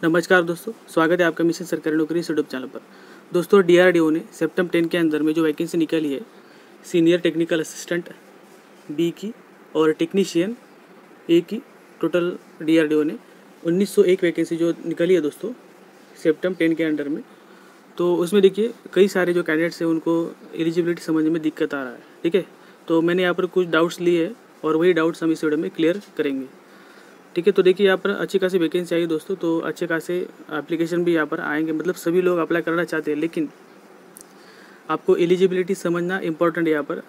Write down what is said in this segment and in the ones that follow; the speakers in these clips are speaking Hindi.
नमस्कार दोस्तों, स्वागत है आपका मिशन सरकारी नौकरी यूट्यूब चैनल पर। दोस्तों, डीआरडीओ ने सितंबर 10 के अंदर में जो वैकेंसी निकाली है सीनियर टेक्निकल असिस्टेंट बी की और टेक्नीशियन ए की, टोटल डीआरडीओ ने 1901 वैकेंसी जो निकाली है दोस्तों सितंबर 10 के अंडर में। तो उसमें देखिए कई सारे जो कैंडिडेट्स हैं उनको एलिजिबिलिटी समझने में दिक्कत आ रहा है। ठीक है, तो मैंने यहाँ पर कुछ डाउट्स लिए हैं और वही डाउट्स हम इस वीडियो में क्लियर करेंगे। ठीक है, तो देखिए यहाँ पर अच्छी खासी वैकेंसी आई दोस्तों, तो अच्छे खासे एप्लीकेशन भी यहाँ पर आएंगे। मतलब सभी लोग अप्लाई करना चाहते हैं, लेकिन आपको एलिजिबिलिटी समझना इंपॉर्टेंट है यहाँ पर।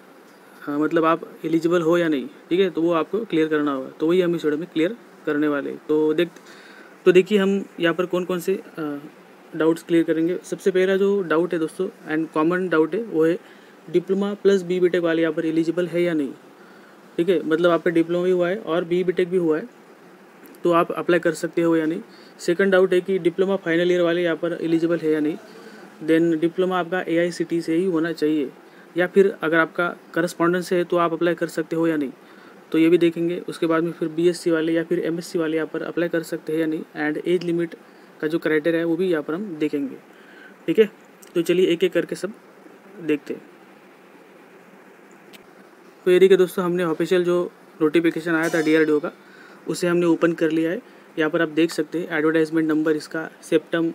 हाँ, मतलब आप एलिजिबल हो या नहीं, ठीक है, तो वो आपको क्लियर करना होगा। तो वही हम इस वीडियो में क्लियर करने वाले हैं। तो देखिए हम यहाँ पर कौन कौन से डाउट्स क्लियर करेंगे। सबसे पहला जो डाउट है दोस्तों एंड कॉमन डाउट है वो है डिप्लोमा प्लस बी बीटेक वाले यहाँ पर एलिजिबल है या नहीं। ठीक है, मतलब आपका डिप्लोमा भी हुआ है और बी बीटेक भी हुआ है तो आप अप्लाई कर सकते हो या नहीं। सेकंड डाउट है कि डिप्लोमा फाइनल ईयर वाले यहाँ पर एलिजिबल है या नहीं। देन डिप्लोमा आपका AICTE से ही होना चाहिए, या फिर अगर आपका करस्पॉन्डेंस है तो आप अप्लाई कर सकते हो या नहीं, तो ये भी देखेंगे। उसके बाद में फिर BSc वाले या फिर MSc वाले यहाँ पर अप्लाई कर सकते हैं या नहीं, एंड एज लिमिट का जो क्राइटेरिया है वो भी यहाँ पर हम देखेंगे। ठीक है, तो चलिए एक एक करके सब देखते हैं। तो ये देखिए दोस्तों, हमने ऑफिशियल जो नोटिफिकेशन आया था DRDO का उसे हमने ओपन कर लिया है। यहाँ पर आप देख सकते हैं एडवर्टाइजमेंट नंबर इसका सितंबर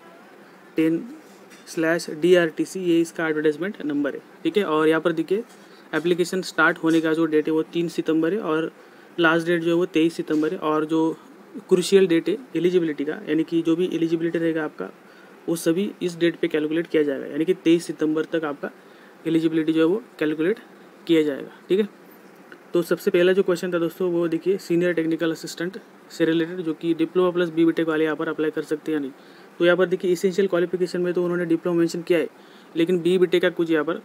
10/DRTC, ये इसका एडवर्टाइजमेंट नंबर है। ठीक है, और यहाँ पर देखिए एप्लीकेशन स्टार्ट होने का जो डेट है वो 3 सितंबर है और लास्ट डेट जो है वो 23 सितंबर है। और जो क्रूशियल डेट है एलिजिबिलिटी का, यानी कि जो भी एलिजिबिलिटी रहेगा आपका वो सभी इस डेट पे कैलकुलेट किया जाएगा, यानी कि 23 सितंबर तक आपका एलिजिबिलिटी जो है वो कैलकुलेट किया जाएगा। ठीक है, तो सबसे पहला जो क्वेश्चन था दोस्तों वो देखिए सीनियर टेक्निकल असिस्टेंट से रिलेटेड, जो कि डिप्लोमा प्लस बी बीटेक वाले यहाँ पर अप्लाई कर सकते हैं या नहीं। तो यहाँ पर देखिए इसेंशियल क्वालिफिकेशन में तो उन्होंने डिप्लोमा मेंशन किया है, लेकिन बी बीटेक का कुछ यहाँ पर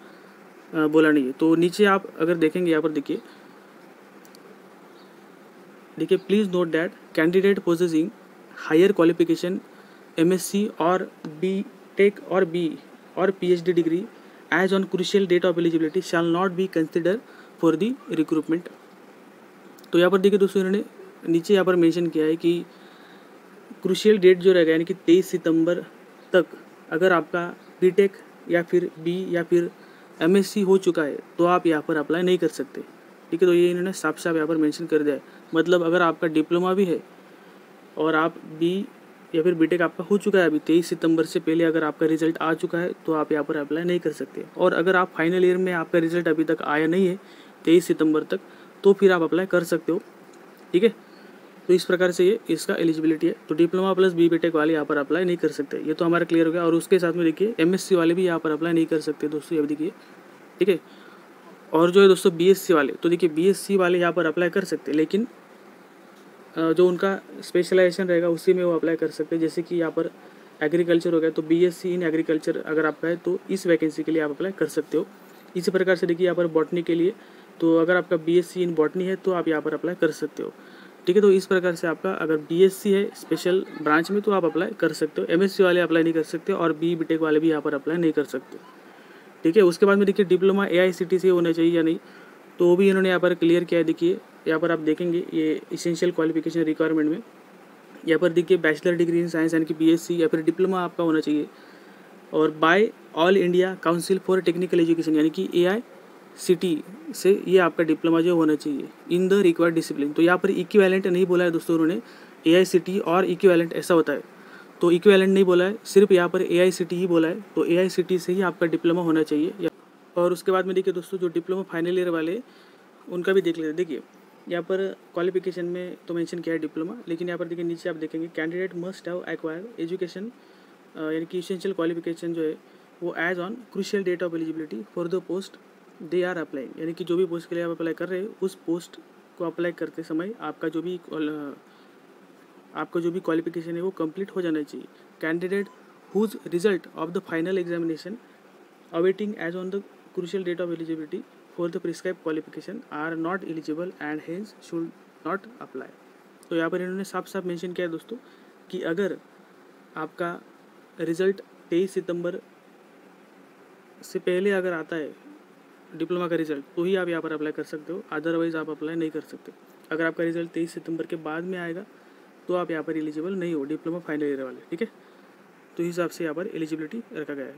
बोला नहीं है। तो नीचे आप अगर देखेंगे यहाँ पर देखिए please note that candidate possessing higher qualification MSc और BTech और B और PhD degree as on crucial date of eligibility shall not be consider for the recruitment. तो यहाँ पर देखिए दोस्तों इन्होंने नीचे यहाँ पर मेंशन किया है कि क्रूशियल डेट जो रहेगा यानी कि 23 सितंबर तक अगर आपका बीटेक या फिर बी या फिर MSc हो चुका है तो आप यहाँ पर अप्लाई नहीं कर सकते। ठीक है, तो ये इन्होंने साफ साफ यहाँ पर मेंशन कर दिया है। मतलब अगर आपका डिप्लोमा भी है और आप बी या फिर बीटेक आपका हो चुका है अभी 23 सितंबर से पहले, अगर आपका रिजल्ट आ चुका है तो आप यहाँ पर अप्लाई नहीं कर सकते। और अगर आप फाइनल ईयर में आपका रिजल्ट अभी तक आया नहीं है 23 सितंबर तक, तो फिर आप अप्लाई कर सकते हो। ठीक है, तो इस प्रकार से ये इसका एलिजिबिलिटी है। तो डिप्लोमा प्लस बी बीटेक वाले यहाँ पर अप्लाई नहीं कर सकते, ये तो हमारा क्लियर हो गया। और उसके साथ में देखिए MSc वाले भी यहाँ पर अप्लाई नहीं कर सकते दोस्तों, ये देखिए। ठीक है, और जो है दोस्तों BSc वाले, तो देखिए BSc वाले यहाँ पर अप्लाई कर सकते हैं, लेकिन जो उनका स्पेशलाइजेशन रहेगा उसी में वो अप्लाई कर सकते हैं। जैसे कि यहाँ पर एग्रीकल्चर हो गया तो BSc इन एग्रीकल्चर अगर आपका है तो इस वैकेंसी के लिए आप अप्लाई कर सकते हो। इसी प्रकार से देखिए यहाँ पर बॉटनी के लिए, तो अगर आपका BSc इन बॉटनी है तो आप यहाँ पर अप्लाई कर सकते हो। ठीक है, तो इस प्रकार से आपका अगर BSc है स्पेशल ब्रांच में तो आप अप्लाई कर सकते हो। MSc वाले अप्लाई नहीं कर सकते और बी बीटेक वाले भी यहाँ पर अप्लाई नहीं कर सकते। ठीक है, उसके बाद में देखिए डिप्लोमा AICTE से होना चाहिए या नहीं, तो वो भी इन्होंने यहाँ पर क्लियर किया है। देखिए यहाँ पर आप देखेंगे ये इसेंशियल क्वालिफिकेशन रिक्वायरमेंट में यहाँ पर देखिए बैचलर डिग्री इन साइंस यानी कि BSc या फिर डिप्लोमा आपका होना चाहिए, और by all India council for technical education यानी कि AICTE से ये आपका डिप्लोमा जो होना चाहिए इन द रिक्वायर्ड डिसिप्लिन। तो यहाँ पर इक्विवेलेंट नहीं बोला है दोस्तों उन्होंने, AICTE और इक्विवेलेंट ऐसा होता है, तो इक्विवेलेंट नहीं बोला है, सिर्फ यहाँ पर AICTE ही बोला है। तो AICTE से ही आपका डिप्लोमा होना चाहिए। और उसके बाद में देखिए दोस्तों जो डिप्लोमा फाइनल ईयर वाले उनका भी देख लेते हैं। देखिए यहाँ पर क्वालिफिकेशन में तो मेंशन किया है डिप्लोमा, लेकिन यहाँ पर देखिए नीचे आप देखेंगे candidate must have acquired education यानी कि इसेंशियल क्वालिफिकेशन जो है वो age on crucial date of eligibility for the post they are applying, यानी कि जो भी पोस्ट के लिए आप अप्लाई कर रहे हैं उस पोस्ट को अप्लाई करते समय आपका जो भी क्वालिफिकेशन है वो कंप्लीट हो जाना चाहिए। Candidate whose result of the final examination awaiting age on the crucial date of eligibility for the prescribe qualification are not eligible and hence should not apply. तो यहाँ पर इन्होंने साफ साफ मेंशन किया है दोस्तों कि अगर आपका रिज़ल्ट 23 सितंबर से पहले अगर आता है डिप्लोमा का रिज़ल्ट तो ही आप यहाँ पर अप्लाई कर सकते हो, अदरवाइज़ आप अप्लाई नहीं कर सकते। अगर आपका रिज़ल्ट 23 सितंबर के बाद में आएगा तो आप यहाँ पर एलिजिबल नहीं हो, डिप्लोमा फाइनल ईयर वाले, ठीक है। तो इस हिसाब से यहाँ पर एलिजिबिलिटी रखा गया है,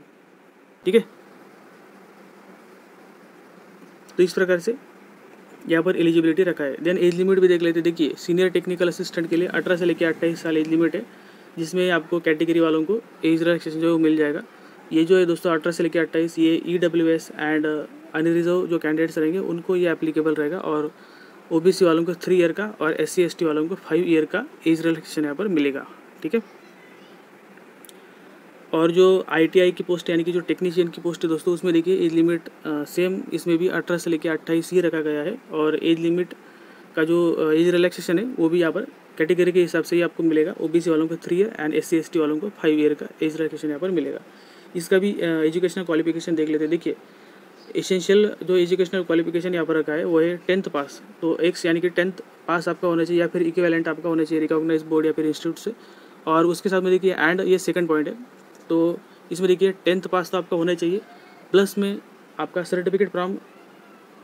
ठीक है। तो इस प्रकार से यहाँ पर एलिजिबिलिटी रखा है। देन एज लिमिट भी देख लेते हैं। देखिए सीनियर टेक्निकल असिस्टेंट के लिए 18 से लेकर 28 साल एज लिमिट है, जिसमें आपको कैटेगरी वालों को एज रिलैक्सेशन जो मिल जाएगा। ये जो है दोस्तों 18 से लेकर 28, ये EWS एंड अनरिजर्व जो कैंडिडेट्स रहेंगे उनको ये एप्लीकेबल रहेगा, और OBC वालों को 3 ईयर का और SC ST वालों को 5 ईयर का एज रिलैक्सेशन यहाँ पर मिलेगा, ठीक है। और जो ITI की पोस्ट यानी कि जो टेक्नीशियन की पोस्ट है दोस्तों, उसमें देखिए एज लिमिट सेम इसमें भी 18 से लेकर 28 ही रखा गया है, और एज लिमिट का जो एज रिलैक्सेशन है वो भी यहाँ पर कैटेगरी के हिसाब से ही आपको मिलेगा। OBC वालों को 3 ईयर एंड SC ST वालों को 5 ईयर का एज रिलैक्सेशन यहाँ पर मिलेगा। इसका भी एजुकेशनल क्वालिफिकेशन देख लेते हैं। देखिए एसेंशियल जो एजुकेशनल क्वालिफिकेशन यहाँ पर रखा है वो है 10th पास, तो एक यानी कि 10th पास आपका होना चाहिए, या फिर इक्विवेलेंट आपका होना चाहिए रिकॉग्नाइज बोर्ड या फिर इंस्टीट्यूट से। और उसके साथ में देखिए एंड ये सेकंड पॉइंट है, तो इसमें देखिए 10th पास तो आपका होना चाहिए, प्लस में आपका सर्टिफिकेट फ्रॉम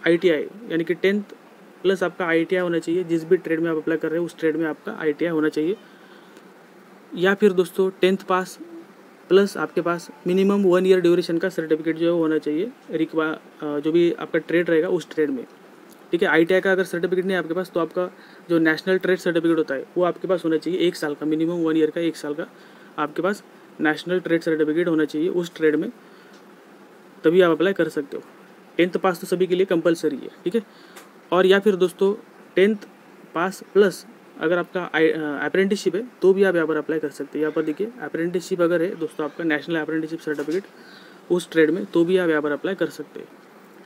ITI यानी कि 10th प्लस आपका ITI होना चाहिए। जिस भी ट्रेड में आप अप्लाई कर रहे हैं उस ट्रेड में आपका ITI होना चाहिए, या फिर दोस्तों 10th पास प्लस आपके पास मिनिमम 1 ईयर ड्यूरेशन का सर्टिफिकेट जो है होना चाहिए जो भी आपका ट्रेड रहेगा उस ट्रेड में, ठीक है। ITI का अगर सर्टिफिकेट नहीं है आपके पास तो आपका जो नेशनल ट्रेड सर्टिफिकेट होता है वो आपके पास होना चाहिए 1 साल का, मिनिमम 1 ईयर का 1 साल का आपके पास नेशनल ट्रेड सर्टिफिकेट होना चाहिए उस ट्रेड में, तभी आप अप्लाई कर सकते हो। 10th पास तो सभी के लिए कंपलसरी है, ठीक है। और या फिर दोस्तों 10th पास प्लस अगर आपका अप्रेंटिसशिप है तो भी आप यहाँ पर अप्लाई कर सकते हैं। यहाँ पर देखिए अप्रेंटिसशिप अगर है दोस्तों आपका नेशनल अप्रेंटिसशिप सर्टिफिकेट उस ट्रेड में, तो भी आप यहाँ पर अप्लाई कर सकते हैं,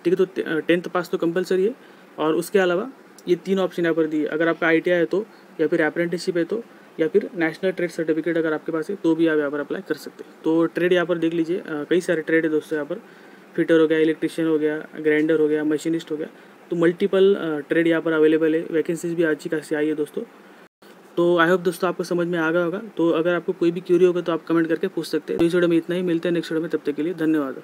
ठीक है। तो 10th पास तो कंपलसरी है, और उसके अलावा ये 3 ऑप्शन यहाँ पर दिए। अगर आपका ITI है तो, या फिर अप्रेंटिसशिप है तो, या फिर नेशनल ट्रेड सर्टिफिकेट अगर आपके पास है तो भी आप यहाँ पर अप्लाई कर सकते हैं। तो ट्रेड यहाँ पर देख लीजिए, कई सारे ट्रेड है दोस्तों यहाँ पर। फिटर हो गया, इलेक्ट्रिशियन हो गया, ग्राइंडर हो गया, मशीनिस्ट हो गया, तो मल्टीपल ट्रेड यहाँ पर अवेलेबल है। वैकेंसीज भी अच्छी खासी आई है दोस्तों। तो आई होप दोस्तों आपको समझ में आ गया होगा। तो अगर आपको कोई भी क्यूरी होगा तो आप कमेंट करके पूछ सकते हैं। तो इस वीडियो में इतना ही, मिलते हैं नेक्स्ट वीडियो में, तब तक के लिए धन्यवाद।